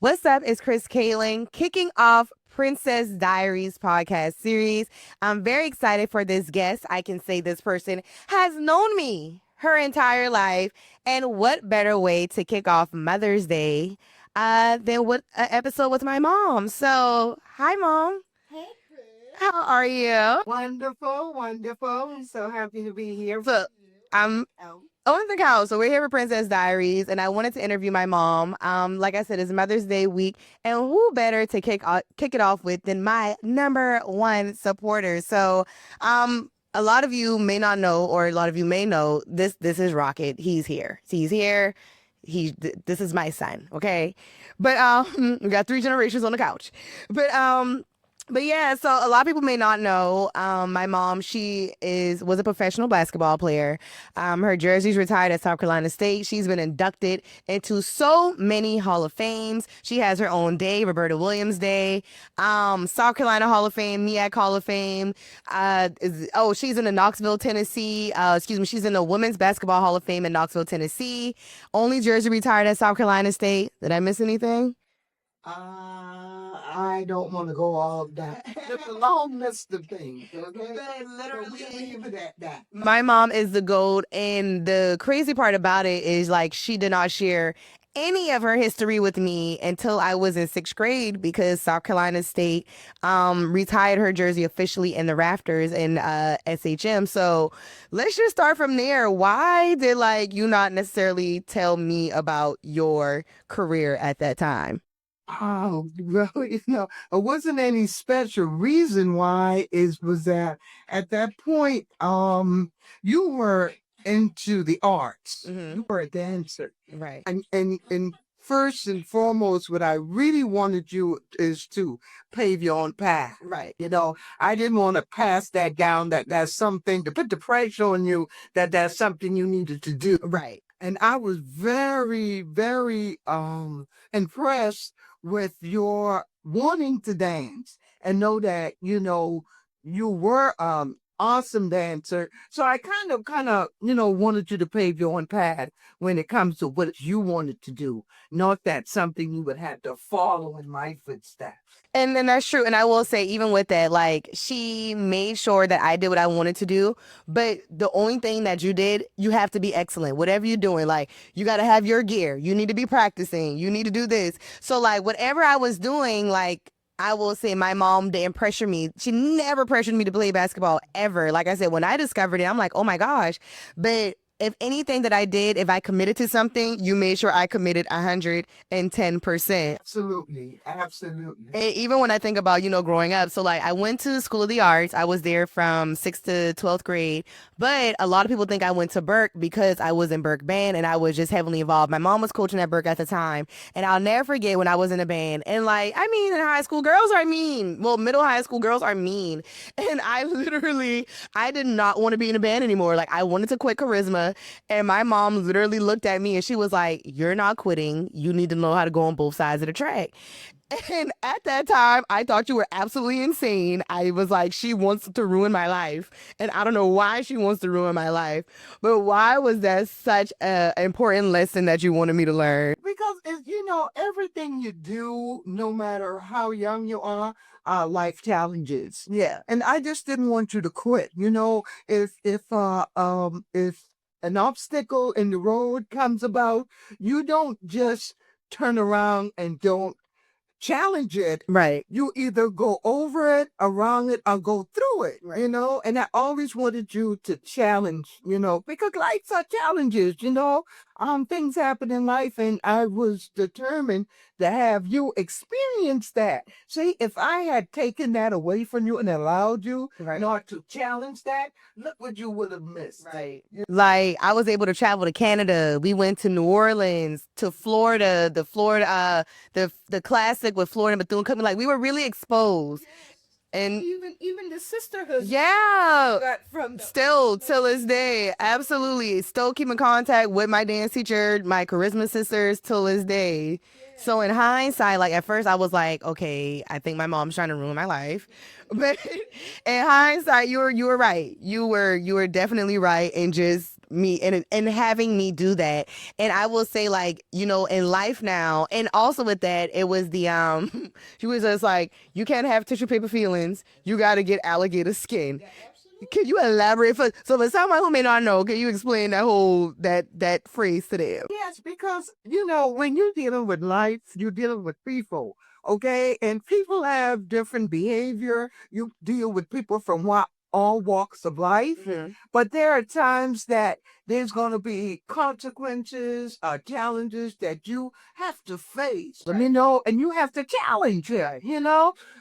What's up? It's Chris Kaling kicking off Princess Diaries podcast series. I'm very excited for this guest. I can say this person has known me her entire life. And what better way to kick off Mother's Day than with an episode with my mom? So, hi, Mom. Hey, Chris. How are you? Wonderful, wonderful. I'm so happy to be here. So, I'm Oh, on the couch. So we're here with Princess Diaries, and I wanted to interview my mom. Like I said, it's Mother's Day week, and who better to kick it off with than my number one supporter? So, a lot of you may not know, or a lot of you may know this is Rocket. He's here. He's here. This is my son. Okay, but we got three generations on the couch, but But yeah, so a lot of people may not know. My mom, was a professional basketball player. Her jersey's retired at South Carolina State. She's been inducted into so many Hall of Fames. She has her own day, Roberta Williams Day, South Carolina Hall of Fame, MEAC Hall of Fame. She's in the Knoxville, Tennessee. She's in the Women's Basketball Hall of Fame in Knoxville, Tennessee. Only jersey retired at South Carolina State. Did I miss anything? I don't want to go all of that. It's a long list of things, okay? Literally, so we leave it at that. My mom is the GOAT, and the crazy part about it is like she did not share any of her history with me until I was in sixth grade because South Carolina State retired her jersey officially in the rafters in SHM. So let's just start from there. Why did you not necessarily tell me about your career at that time? Oh, well, it wasn't any special reason why. Was that at that point, you were into the arts. Mm-hmm. You were a dancer. Right. And first and foremost, what I really wanted you is to pave your own path. Right. I didn't want to pass that down, that that's something to put the pressure on you, that that's something you needed to do. Right. And I was very, very impressed with your wanting to dance and know that, you were awesome dancer. So I kind of, wanted you to pave your own path when it comes to what you wanted to do. Not that something you would have to follow in my footsteps. And then that's true. And I will say, even with that, she made sure that I did what I wanted to do. But the only thing that you did, you have to be excellent. Whatever you're doing, you got to have your gear. You need to be practicing. You need to do this. So, whatever I was doing, I will say my mom didn't pressure me. She never pressured me to play basketball ever. Like I said, when I discovered it, I'm like, oh my gosh. But if anything that I did, if I committed to something, you made sure I committed 110%. Absolutely. Absolutely. And even when I think about, growing up, so I went to School of the Arts. I was there from 6th to 12th grade. But a lot of people think I went to Burke because I was in Burke band and I was just heavily involved. My mom was coaching at Burke at the time. And I'll never forget when I was in a band. And in high school, girls are mean. Well, middle high school girls are mean. And I did not want to be in a band anymore. I wanted to quit charisma. And my mom literally looked at me and she was like, you're not quitting. You need to know how to go on both sides of the track. And at that time, I thought you were absolutely insane. I was like, she wants to ruin my life. And I don't know why she wants to ruin my life. But why was that such an important lesson that you wanted me to learn? Because, everything you do, no matter how young you are life challenges. Yeah. And I just didn't want you to quit. If an obstacle in the road comes about, you don't just turn around and don't challenge it. Right. You either go over it, around it, or go through it, Right. And I always wanted you to challenge, because life's are challenges, things happen in life, and I was determined to have you experience that. See, if I had taken that away from you and allowed you not to challenge that, look what you would have missed. Right. I was able to travel to Canada. We went to New Orleans, to Florida, the classic with Florida Bethune-Cookman. We were really exposed. And even the sisterhood. yeah, Got from still till this day, absolutely. Still keep in contact with my dance teacher, my charisma sisters till this day. So in hindsight, at first I was like, okay, I think my mom's trying to ruin my life. But in hindsight, you were right. You were definitely right. And just me and having me do that. And I will say, like, in life now, and also with that, it was the she was just like, you can't have tissue paper feelings. You got to get alligator skin. Can you elaborate for someone who may not know? Can you explain that phrase to them? Yes, because when you're dealing with life, you're dealing with people, okay? And people have different behavior. You deal with people from all walks of life, but there are times that there's going to be consequences, challenges that you have to face. And you have to challenge it.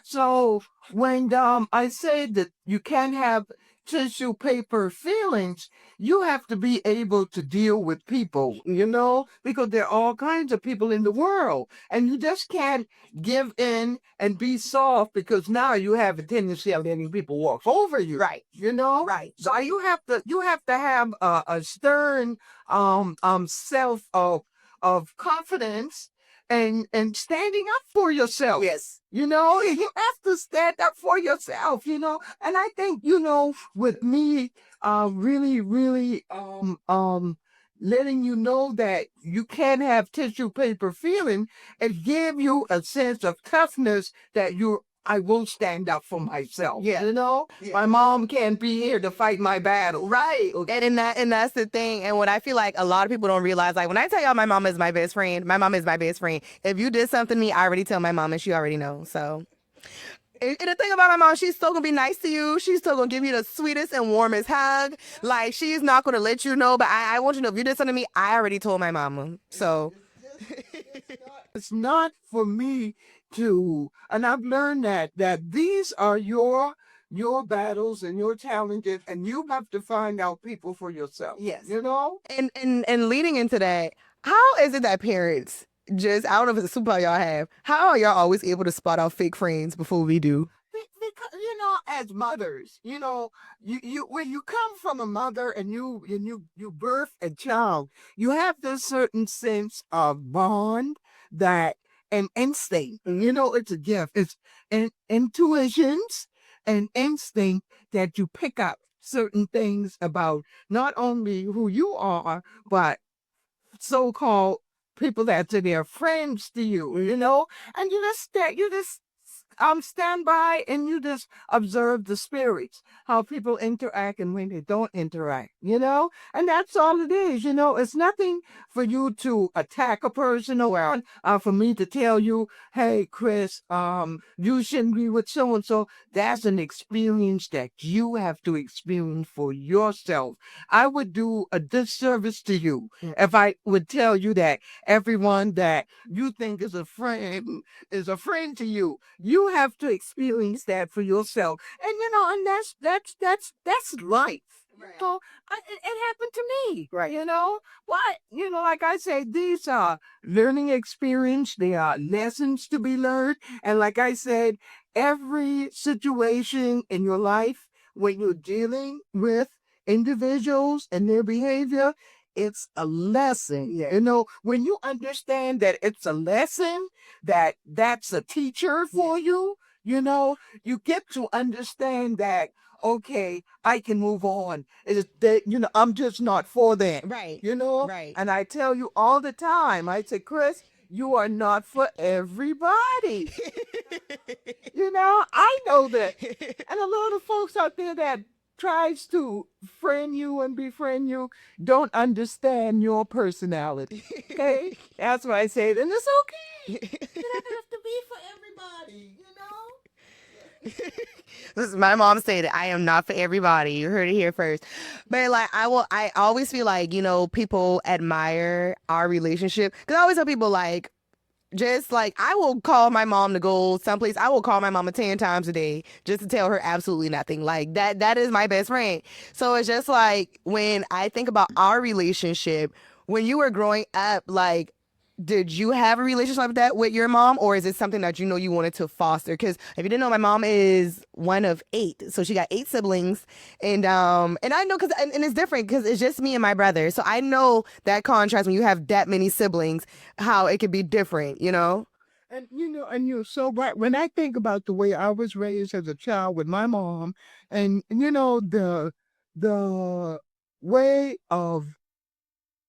So when I say that you can't have tissue paper feelings, you have to be able to deal with people, because there are all kinds of people in the world. And you just can't give in and be soft because now you have a tendency of letting people walk over you. Right. Right. So you have to have a stern self of confidence and standing up for yourself. Yes. You have to stand up for yourself. And I think, with me, really, really, letting you know that you can have tissue paper feeling and give you a sense of toughness that I will stand up for myself. Yeah. My mom can't be here to fight my battle. Right. Okay. And that's the thing. And what I feel like a lot of people don't realize, like when I tell y'all my mom is my best friend, my mom is my best friend. If you did something to me, I already tell my mom and she already knows. So and the thing about my mom, she's still gonna be nice to you. She's still gonna give you the sweetest and warmest hug. Like she's not gonna let you know, but I want you to know if you did something to me, I already told my mama. So It's not for me and I've learned that these are your battles and your challenges, and you have to find out people for yourself. yes. You know? And leading into that, how is it that parents just, I don't know if it's a superpower y'all have, how are y'all always able to spot out fake friends before we do? Because as mothers, you when you come from a mother and you birth a child, you have this certain sense of bond that and instinct. And it's a gift. It's intuitions and instinct that you pick up certain things about not only who you are, but so-called people that are their friends to you, and you just stand by and you just observe the spirits, how people interact and when they don't interact, and that's all it is. It's nothing for you to attack a person or for me to tell you, hey, Chris, you shouldn't be with so and so. That's an experience that you have to experience for yourself. I would do a disservice to you if I would tell you that everyone that you think is a friend to you. You have to experience that for yourself, and that's life. Right. So it happened to me. Right. But like I say, these are learning experience. They are lessons to be learned, and like I said, every situation in your life when you're dealing with individuals and their behavior, it's a lesson. Yeah. When you understand that it's a lesson, that's a teacher for you get to understand that, okay, I can move on. It's that, I'm just not for them. Right. Right. And I tell you all the time, I say, Chris, you are not for everybody. I know that. And a lot of folks out there that tries to friend you and befriend you don't understand your personality. Okay? That's why I say it, and it's okay. You don't have to be for everybody. My mom stated, I am not for everybody. You heard it here first. But like, I always feel like, people admire our relationship. Cause I always tell people like, just like I will call my mom to go someplace. I will call my mama 10 times a day just to tell her absolutely nothing. Like that is my best friend. So it's just like when I think about our relationship, when you were growing up, like did you have a relationship like that with your mom, or is it something that you wanted to foster? Because if you didn't know, my mom is one of eight, so she got eight siblings, and I know because and it's different because it's just me and my brother, so I know that contrast when you have that many siblings, how it could be different. And you're so right. When I think about the way I was raised as a child with my mom, and the way of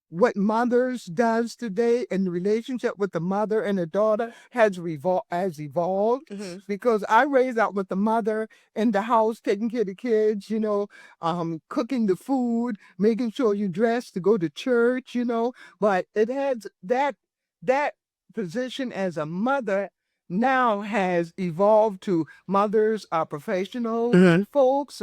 what mothers does today and the relationship with the mother and the daughter has evolved because I raised out with the mother in the house taking care of the kids, cooking the food, making sure you dress to go to church, but it has that position as a mother now has evolved to mothers are professional folks,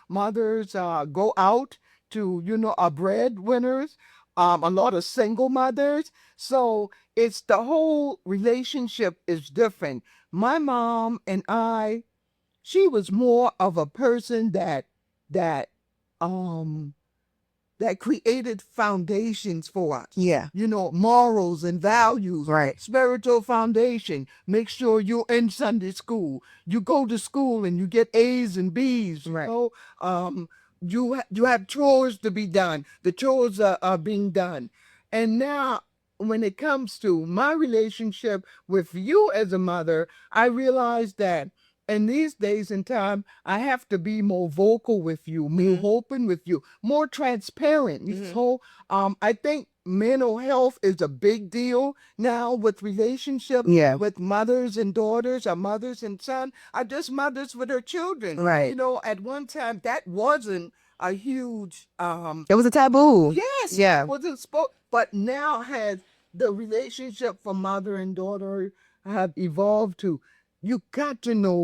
mothers go out to, are breadwinners, a lot of single mothers. So it's the whole relationship is different. My mom and I, she was more of a person that um that created foundations for us. Yeah. Morals and values, Right. spiritual foundation. Make sure you're in Sunday school. You go to school and you get A's and B's. Right. Um, you have chores to be done. The chores are being done. And now, when it comes to my relationship with you as a mother, I realize that in these days and time, I have to be more vocal with you, more open with you, more transparent. So, I think mental health is a big deal now with relationship Yeah. with mothers and daughters, or mothers and sons, or just mothers with their children. Right. At one time that wasn't a huge It was a taboo. yes, Yeah. wasn't spoke, but now has the relationship for mother and daughter have evolved to you got to know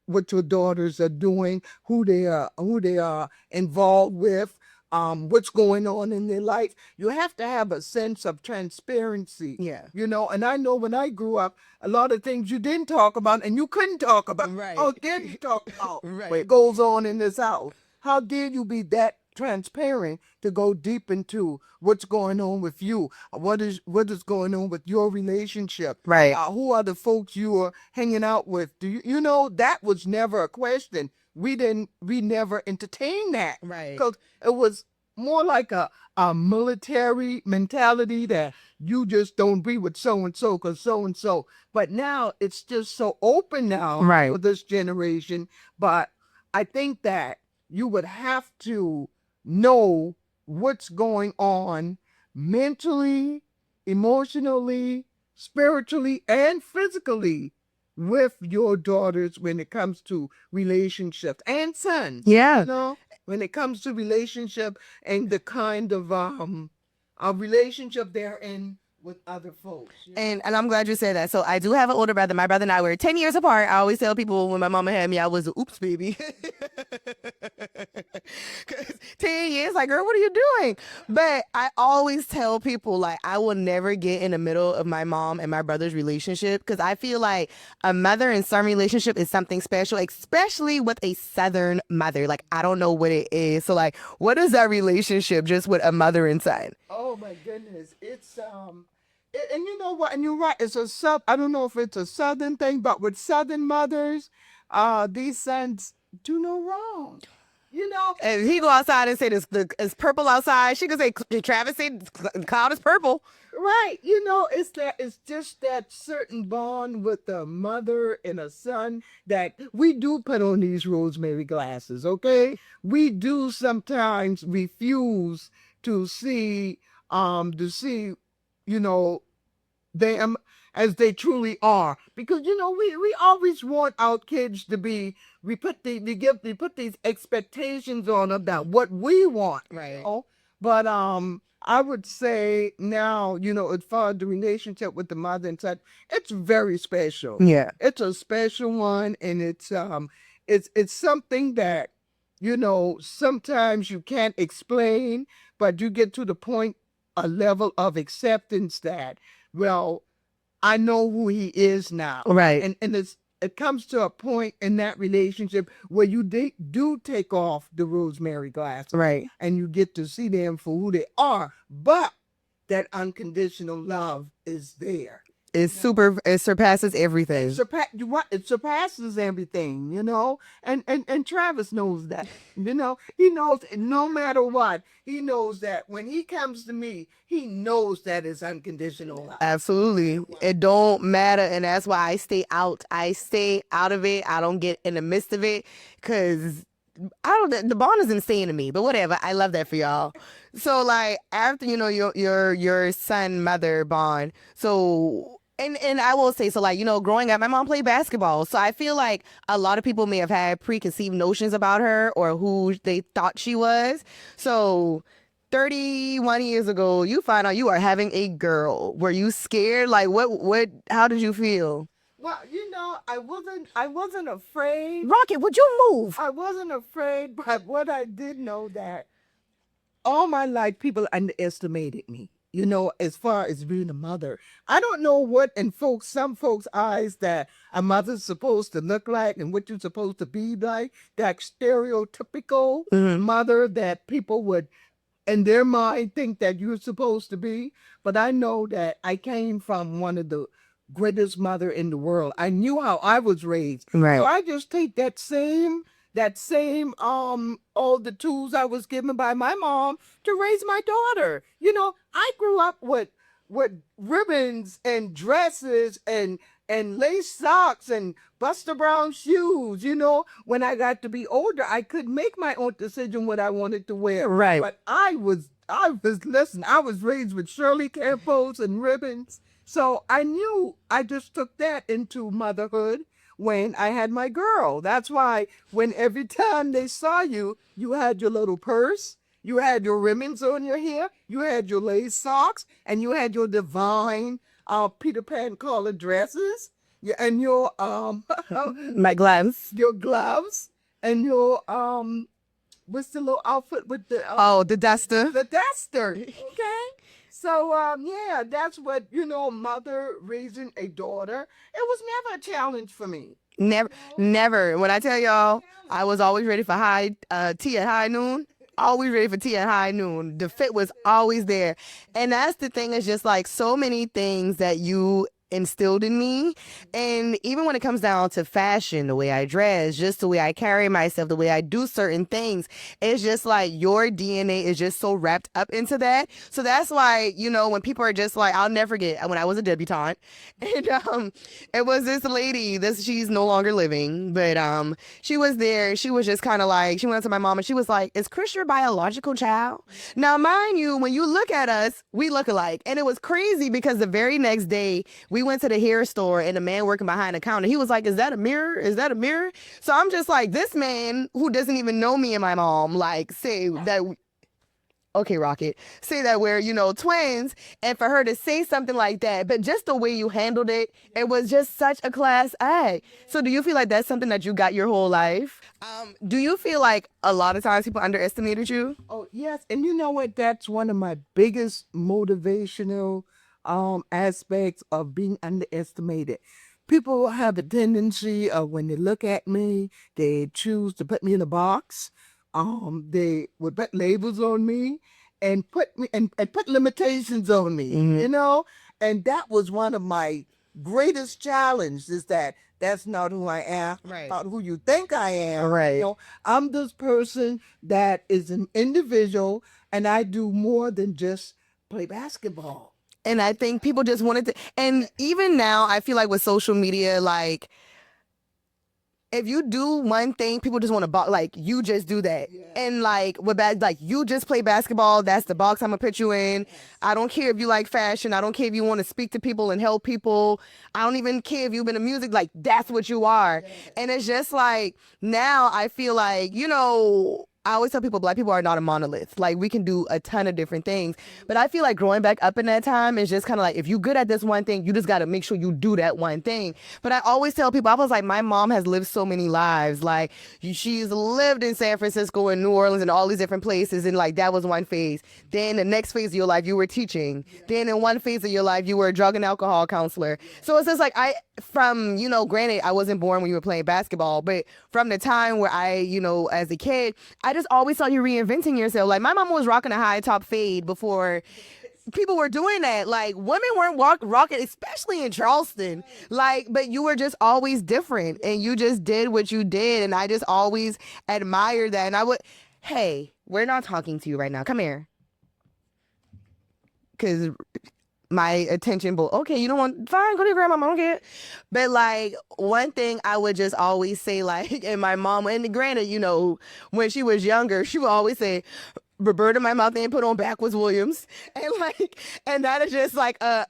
what your daughters are doing, who they are involved with, what's going on in their life. You have to have a sense of transparency. Yeah. And I know when I grew up, a lot of things you didn't talk about and you couldn't talk about. Right. Oh, didn't talk about Right. what goes on in this house. How dare you be that transparent to go deep into what's going on with you? What is going on with your relationship? Right. Who are the folks you are hanging out with? Do you know that was never a question. We never entertained that. Right. Because it was more like a military mentality that you just don't be with so and so because so and so. But now it's just so open now Right. for this generation. But I think that you would have to know what's going on mentally, emotionally, spiritually, and physically with your daughters when it comes to relationships and sons. Yeah. When it comes to relationship and the kind of a relationship they're in with other folks. And I'm glad you said that. So I do have an older brother. My brother and I were 10 years apart. I always tell people when my mama had me, I was a oops baby. 'Cause 10 years, like, girl, what are you doing? But I always tell people, like, I will never get in the middle of my mom and my brother's relationship because I feel like a mother and son relationship is something special, especially with a Southern mother. Like, I don't know what it is. So, like, what is that relationship just with a mother and son? Oh my goodness, it's and you know what? And you're right. It's a sub. I don't know if it's a southern thing, but with southern mothers, these sons do no wrong. And he go outside and say it's purple outside. She could say Travis said the cloud is purple. Right. It's just that certain bond with a mother and a son that we do put on these rosemary glasses, okay? We do sometimes refuse to see, you know, them as they truly are. Because we always want our kids to be we put these expectations on about what we want. Right. But I would say now, as far as the relationship with the mother and son, it's very special. Yeah. It's a special one, and it's something that sometimes you can't explain, but you get to the point, a level of acceptance that, well, I know who he is now. Right. And it comes to a point in that relationship where you do take off the rosemary glasses. Right. And you get to see them for who they are. But that unconditional love is there. It surpasses everything. It surpasses everything, and Travis knows that. He knows no matter what, he knows that when he comes to me, he knows that it's unconditional love. Absolutely. It don't matter. And that's why I stay out. I stay out of it. I don't get in the midst of it because I don't. The bond is insane to me, but whatever. I love that for y'all. So like after your son mother bond. So and I will say so like growing up, my mom played basketball. So I feel like a lot of people may have had preconceived notions about her or who they thought she was. So 31 years ago, you find out you are having a girl. Were you scared? Like how did you feel? Well, I wasn't afraid. Rocket, would you move? I wasn't afraid, but what I did know that all my life people underestimated me. As far as being a mother, I don't know what in some folks' eyes that a mother's supposed to look like and what you're supposed to be like. That stereotypical mother that people would in their mind think that you're supposed to be. But I know that I came from one of the greatest mother in the world. I knew how I was raised. Right. So I just take that same all the tools I was given by my mom to raise my daughter. I grew up with ribbons and dresses and lace socks and Buster Brown shoes. When I got to be older, I could make my own decision what I wanted to wear. Right. But listen, I was raised with Shirley Campos and ribbons. So I knew I just took that into motherhood when I had my girl. That's why when every time they saw you, you had your little purse, you had your ribbons on your hair, you had your lace socks, and you had your divine Peter Pan collar dresses, and your My gloves. your gloves, and your what's the little outfit with the Oh, the duster. the duster. Okay. So yeah, that's what mother raising a daughter. It was never a challenge for me. Never, never. When I tell y'all, I was always ready for tea at high noon. Always ready for tea at high noon. The fit was always there. And that's the thing is just like so many things that you instilled in me. And even when it comes down to fashion, the way I dress, just the way I carry myself, the way I do certain things, it's just like your DNA is just so wrapped up into that. So that's why, when people are just like, I'll never forget when I was a debutante and it was this lady, she's no longer living, but she was there. She was just kind of like, she went up to my mom and she was like, is Chris your biological child? Now, mind you, when you look at us, we look alike. And it was crazy because the very next day we went to the hair store and the man working behind the counter, he was like, is that a mirror? Is that a mirror? So I'm just like, this man who doesn't even know me and my mom, like, say that, okay, Rocket, say that we're, twins. And for her to say something like that, but just the way you handled it, it was just such a class act. So do you feel like that's something that you got your whole life? Do you feel like a lot of times people underestimated you? Oh yes, and you know what? That's one of my biggest motivational aspects of being underestimated. People have a tendency of when they look at me, they choose to put me in a box. They would put labels on me and put limitations on me, and that was one of my greatest challenges is that that's not who I am, Right. not who you think I am. Right. I'm this person that is an individual and I do more than just play basketball. And I think people just wanted to, and even now, I feel like with social media, like, if you do one thing, people just want to like you just do that. Yeah. And like like you just play basketball, that's the box I'm gonna put you in. Yes. I don't care if you like fashion, I don't care if you want to speak to people and help people. I don't even care if you've been in music, like that's what you are. Yes. And it's just like now I feel like, I always tell people Black people are not a monolith. Like we can do a ton of different things. But I feel like growing back up in that time is just kind of like if you're good at this one thing, you just got to make sure you do that one thing. But I always tell people, I was like, my mom has lived so many lives. Like she's lived in San Francisco and New Orleans and all these different places. And like that was one phase. Then the next phase of your life, you were teaching. Then in one phase of your life, you were a drug and alcohol counselor. So it's just like granted, I wasn't born when you were playing basketball, but from the time where as a kid, I just always saw you reinventing yourself. Like my mom was rocking a high top fade before people were doing that. Like women weren't rocking, especially in Charleston. Like, but you were just always different and you just did what you did. And I just always admired that. And hey, we're not talking to you right now. Come here. Because my attention, but okay, you don't want, fine, go to your grandma, I don't care. But like one thing I would just always say, like, and my mom, and granted, when she was younger, she would always say, Roberta, my mouth ain't put on backwards Williams, and like, and that is just like a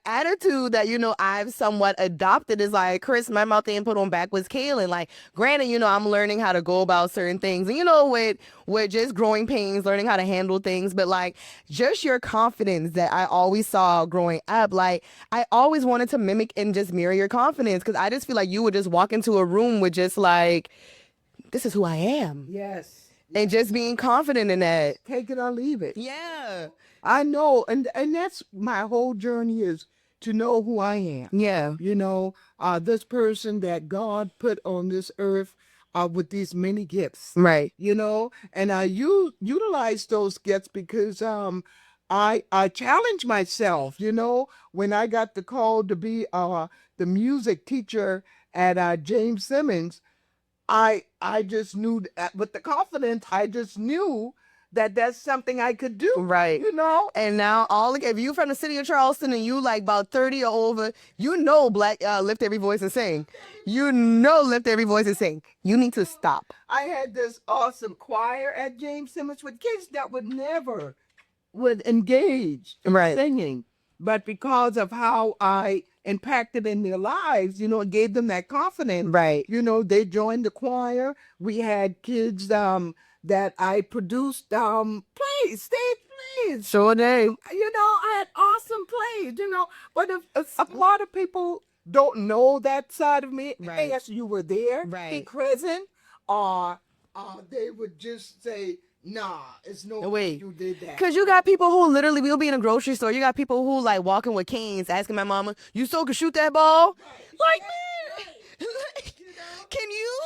attitude that I've somewhat adopted. Is like, Chris, my mouth ain't put on backwards Kaylin. Like, granted, I'm learning how to go about certain things, and with just growing pains, learning how to handle things, but like, just your confidence that I always saw growing up, like, I always wanted to mimic and just mirror your confidence, because I just feel like you would just walk into a room with just like, this is who I am. Yes. And just being confident in that. Take it or leave it. Yeah. I know, and that's my whole journey, is to know who I am. Yeah. This person that God put on this earth with these many gifts. Right. And I utilize those gifts because I challenge myself. When I got the call to be the music teacher at James Simmons, I just knew that with the confidence, I just knew that that's something I could do. Right. And now if you from the city of Charleston and you like about 30 or over, black lift every voice and sing. Lift every voice and sing. You need to stop. I had this awesome choir at James Simmons with kids that would engage in Right. singing. But because of how I impacted in their lives, it gave them that confidence. Right. They joined the choir. We had kids that I produced stage plays. Sure did. I had awesome plays, but if a lot of people don't know that side of me, Right. yes, you were there, Right. present, or they would just say, nah, it's no way you did that. Because you got people who literally, we'll be in a grocery store, you got people who like walking with canes asking my mama, you still can shoot that ball? Like, man, can you?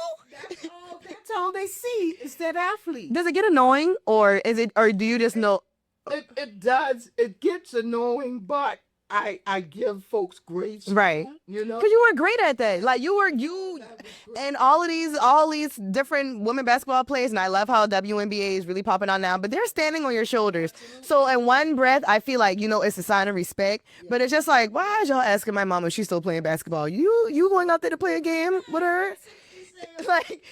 That's all they see is that athlete. Does it get annoying, or do you just know? It does. It gets annoying, but I give folks grace. Right. Because you were great at that. Like you and all these different women basketball players, and I love how WNBA is really popping on now, but they're standing on your shoulders. So in one breath, I feel like, it's a sign of respect, but it's just like, why is y'all asking my mom if she's still playing basketball? You going out there to play a game with her? Like,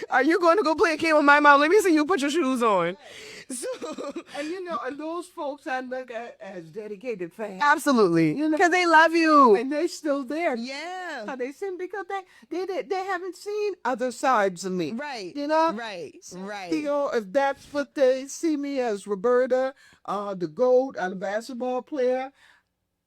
are you going to go play a game with my mom? Let me see you put your shoes on. So, and those folks I look at as dedicated fans. Absolutely. Because they love you. And they're still there. Yeah. They sing because they haven't seen other sides of me. Right. Right. Right. If that's what they see me as, Roberta, the GOAT, the basketball player,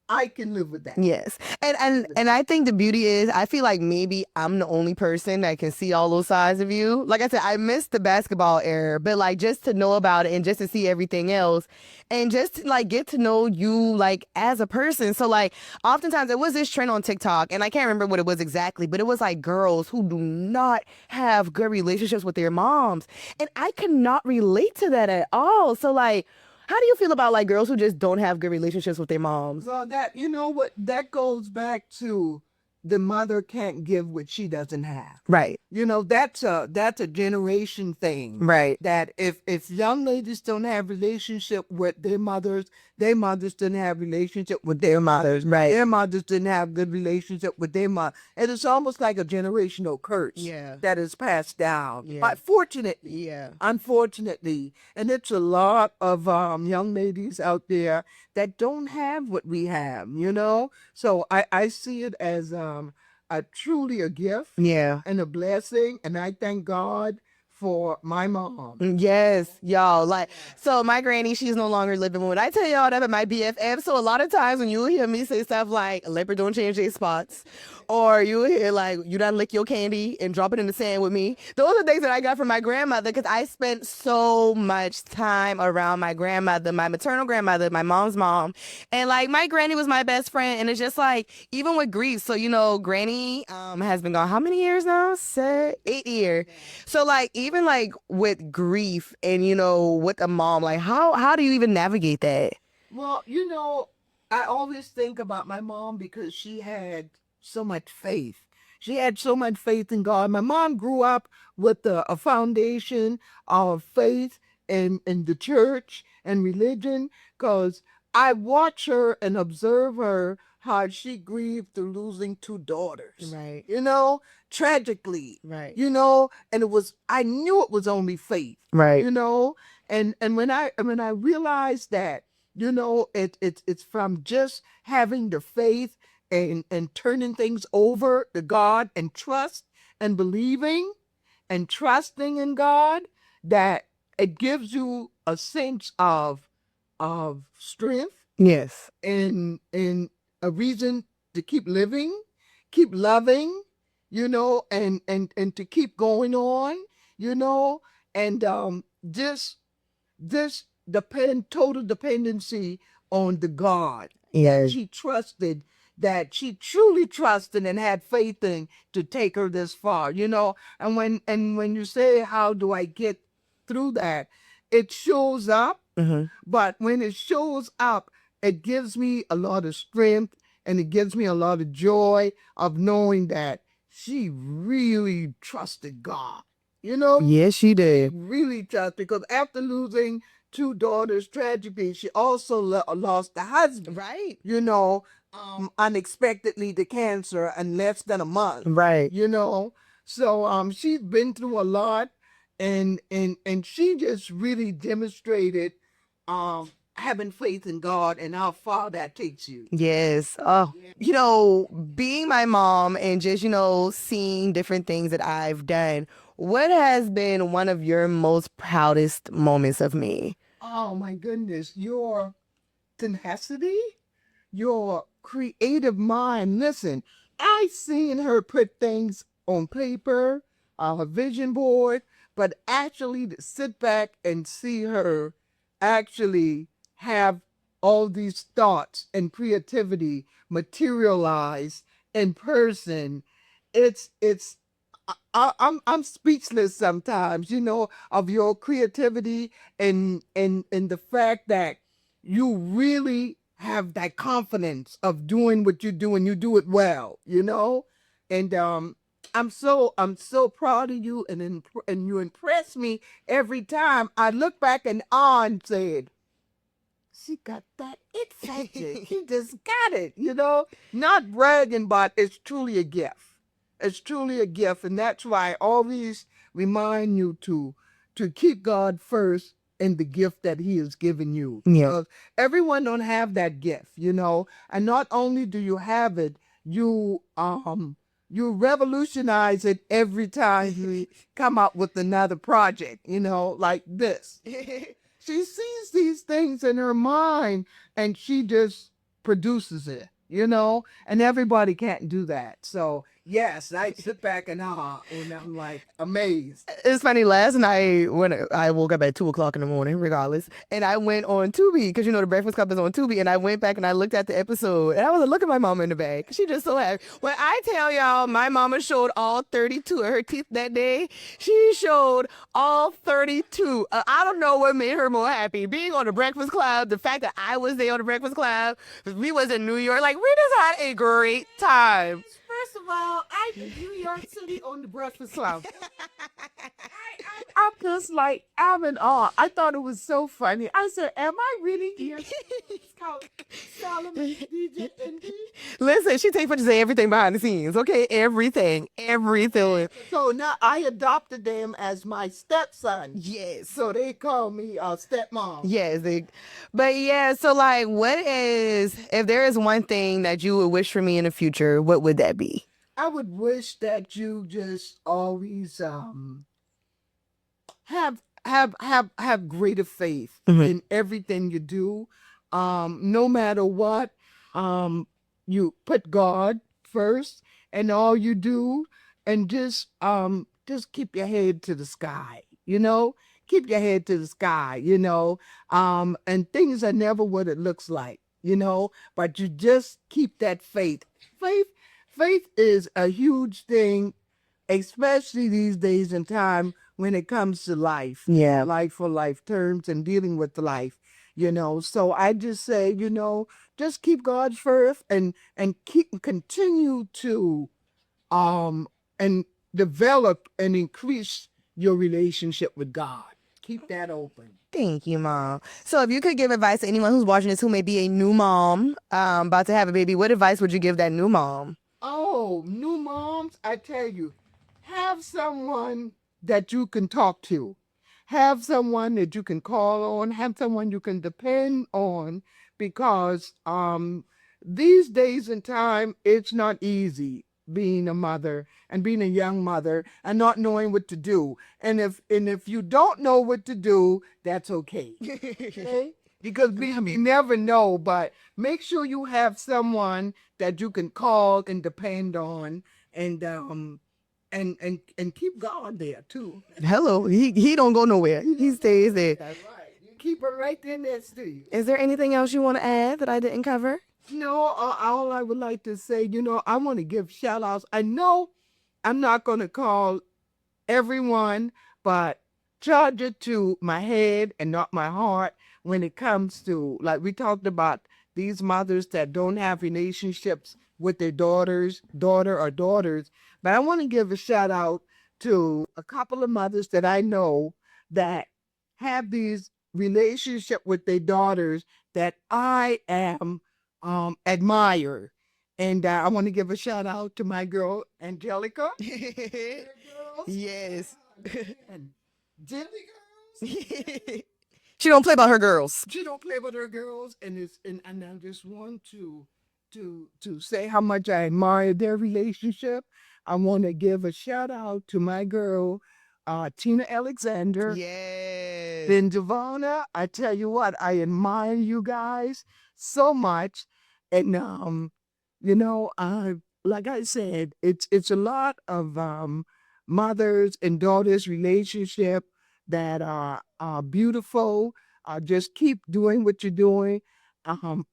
I can live with that. Yes. And I think the beauty is, I feel like maybe I'm the only person that can see all those sides of you. Like I said, I missed the basketball era, but like just to know about it and just to see everything else and just to like get to know you like as a person. So like oftentimes there was this trend on TikTok, and I can't remember what it was exactly, but it was like girls who do not have good relationships with their moms. And I could not relate to that at all. So like, how do you feel about like girls who just don't have good relationships with their moms? So that goes back to the mother can't give what she doesn't have. Right. That's a generation thing. Right. That if young ladies don't have relationship with their mothers didn't have relationship with their mothers. Right. Their mothers didn't have good relationship with their mom. And it's almost like a generational curse. Yeah. That is passed down. Yeah. But fortunately. Yeah. Unfortunately. And it's a lot of young ladies out there that don't have what we have, So I see it as truly a gift. Yeah. And a blessing. And I thank God for my mom. Yes, y'all. Like, so my granny, she's no longer living. When I tell y'all that, but my BFF. So a lot of times when you hear me say stuff like leopard don't change their spots, or you hear like you done lick your candy and drop it in the sand with me, those are things that I got from my grandmother, because I spent so much time around my grandmother, my maternal grandmother, my mom's mom, and like my granny was my best friend. And it's just like, even with grief, so granny has been gone how many years now? 8 years. So like even like with grief and with a mom, like how do you even navigate that? Well, I always think about my mom because she had so much faith. She had so much faith in God. My mom grew up with a foundation of faith in the church and religion, because I watch her and observe her how she grieved through losing two daughters. Right. Tragically. Right. And I knew it was only faith. Right. And when I realized that, it's from just having the faith and turning things over to God and trust and believing and trusting in God, that it gives you a sense of strength Yes. and a reason to keep living, keep loving, and to keep going on, you know, and just this total dependency on the God Yes. she trusted, that she truly trusted and had faith in to take her this far, and when you say, how do I get through that, it shows up. But when it shows up, it gives me a lot of strength and it gives me a lot of joy of knowing that she really trusted God. Yes, she did. Really tough, because after losing two daughters tragically, she also lost a husband. Right. Unexpectedly to cancer in less than a month. Right. So she's been through a lot, and she just really demonstrated having faith in God and how far that takes you. Yes. Oh, being my mom and just, seeing different things that I've done, what has been one of your most proudest moments of me? Oh my goodness, your tenacity, your creative mind. Listen, I seen her put things on paper, on her vision board, but actually to sit back and see her actually have all these thoughts and creativity materialize in person, it's I'm speechless sometimes, of your creativity and the fact that you really have that confidence of doing what you do and you do it well. And I'm so proud of you, and you impress me every time I look back and on said, she got that it factor. She just got it. Not bragging, but it's truly a gift. It's truly a gift, and that's why I always remind you to keep God first in the gift that He has given you. Yeah. Because everyone don't have that gift. And not only do you have it, you revolutionize it every time you come up with another project, like this. She sees these things in her mind and she just produces it, and everybody can't do that. So, yes, I sit back and and I'm like amazed. It's funny. Last night when I woke up at 2 o'clock in the morning, regardless, and I went on Tubi because the Breakfast Club is on Tubi, and I went back and I looked at the episode, and I was like, look at my mama in the back. She just so happy. When I tell y'all, my mama showed all 32 of her teeth that day. She showed all 32. I don't know what made her more happy: being on the Breakfast Club, the fact that I was there on the Breakfast Club. We was in New York. Like, we just had a great time. First of all, I New York City on the Breakfast Club. I'm just like, I'm in awe. I thought it was so funny. I said, am I really here? It's called Solomon DJ Indy. Listen, she takes pictures of everything behind the scenes. Okay, everything, everything. So now I adopted them as my stepson. Yes. So they call me stepmom. Yes. But yeah, so like, if there is one thing that you would wish for me in the future, what would that be? I would wish that you just always have greater faith in everything you do. No matter what, you put God first and all you do, and just keep your head to the sky. Keep your head to the sky. And things are never what it looks like. But you just keep that faith. Faith is a huge thing, especially these days and time when it comes to life. Yeah. Life for life terms and dealing with life. So I just say, just keep God first and continue to and develop and increase your relationship with God. keep that open. Thank you, Mom. So, if you could give advice to anyone who's watching this who may be a new mom, about to have a baby, what advice would you give that new mom? Oh, new moms, I tell you, have someone that you can talk to. Have someone that you can call on, have someone you can depend on because these days and time it's not easy being a mother and being a young mother and not knowing what to do. And if you don't know what to do, that's okay. Okay? Because we never know, but make sure you have someone that you can call and depend on and keep God there too. Hello, he don't go nowhere. He stays there. That's right. You keep it right there next to you. Is there anything else you want to add that I didn't cover? No, all I would like to say, I want to give shout outs. I know I'm not going to call everyone, but charge it to my head and not my heart when it comes to, like we talked about, these mothers that don't have relationships with their daughter or daughters. But I want to give a shout out to a couple of mothers that I know that have these relationship with their daughters that I am admire. And I want to give a shout out to my girl Angelica. Yes. And Jelly girls. She don't play about her girls. She don't play with her girls, and I just want to say how much I admire their relationship. I want to give a shout out to my girl, Tina Alexander. Yes. Then Giovanna, I tell you what, I admire you guys so much, and like I said, it's a lot of mothers and daughters relationship that are beautiful. Just keep doing what you're doing. Um,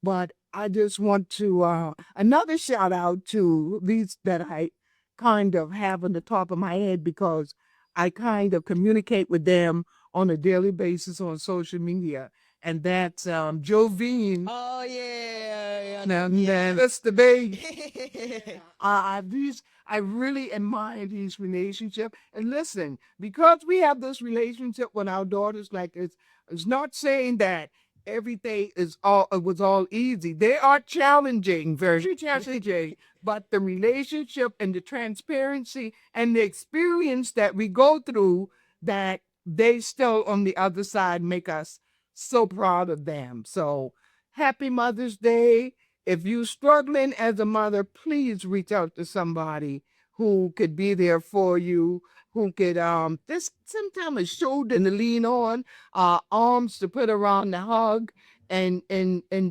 but I just want to another shout out to these that I kind of have on the top of my head because I kind of communicate with them on a daily basis on social media. And that's Jovine. Oh yeah. Now, that's the baby. I really admire these relationships. And listen, because we have this relationship with our daughters, like it's not saying that everything is all it was all easy. They are challenging, very challenging. But the relationship and the transparency and the experience that we go through, that they still on the other side make us so proud of them. So happy Mother's Day. If you're struggling as a mother, please reach out to somebody who could be there for you, who could just sometimes a shoulder to lean on, arms to put around the hug, and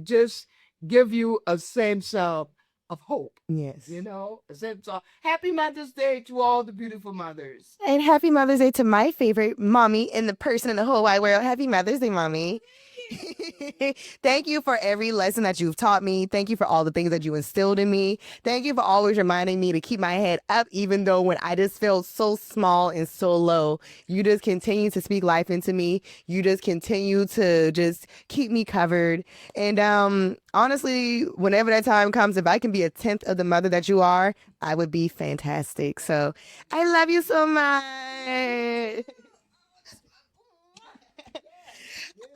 just give you a sense of hope. Yes. A sense of happy Mother's Day to all the beautiful mothers. And happy Mother's Day to my favorite mommy in the person in the whole wide world. Happy Mother's Day, mommy. Thank you for every lesson that you've taught me. Thank you for all the things that you instilled in me. Thank you for always reminding me to keep my head up, even though when I just feel so small and so low, you just continue to speak life into me. You just continue to just keep me covered. And honestly, whenever that time comes, if I can be a tenth of the mother that you are, I would be fantastic. So I love you so much.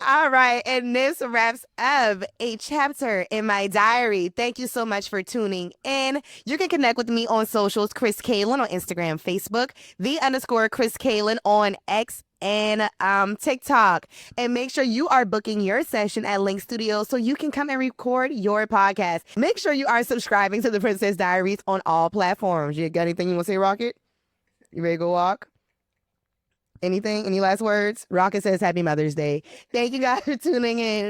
All right, and this wraps up a chapter in my diary. Thank you so much for tuning in. You can connect with me on socials, Chris Kalen on Instagram, Facebook, _Chris Kalen on X and TikTok. And make sure you are booking your session at Link Studio so you can come and record your podcast. Make sure you are subscribing to the Princess Diaries on all platforms. You got anything you want to say, Rocket? You ready to go walk? Anything? Any last words? Rocket says Happy Mother's Day. Thank you guys for tuning in.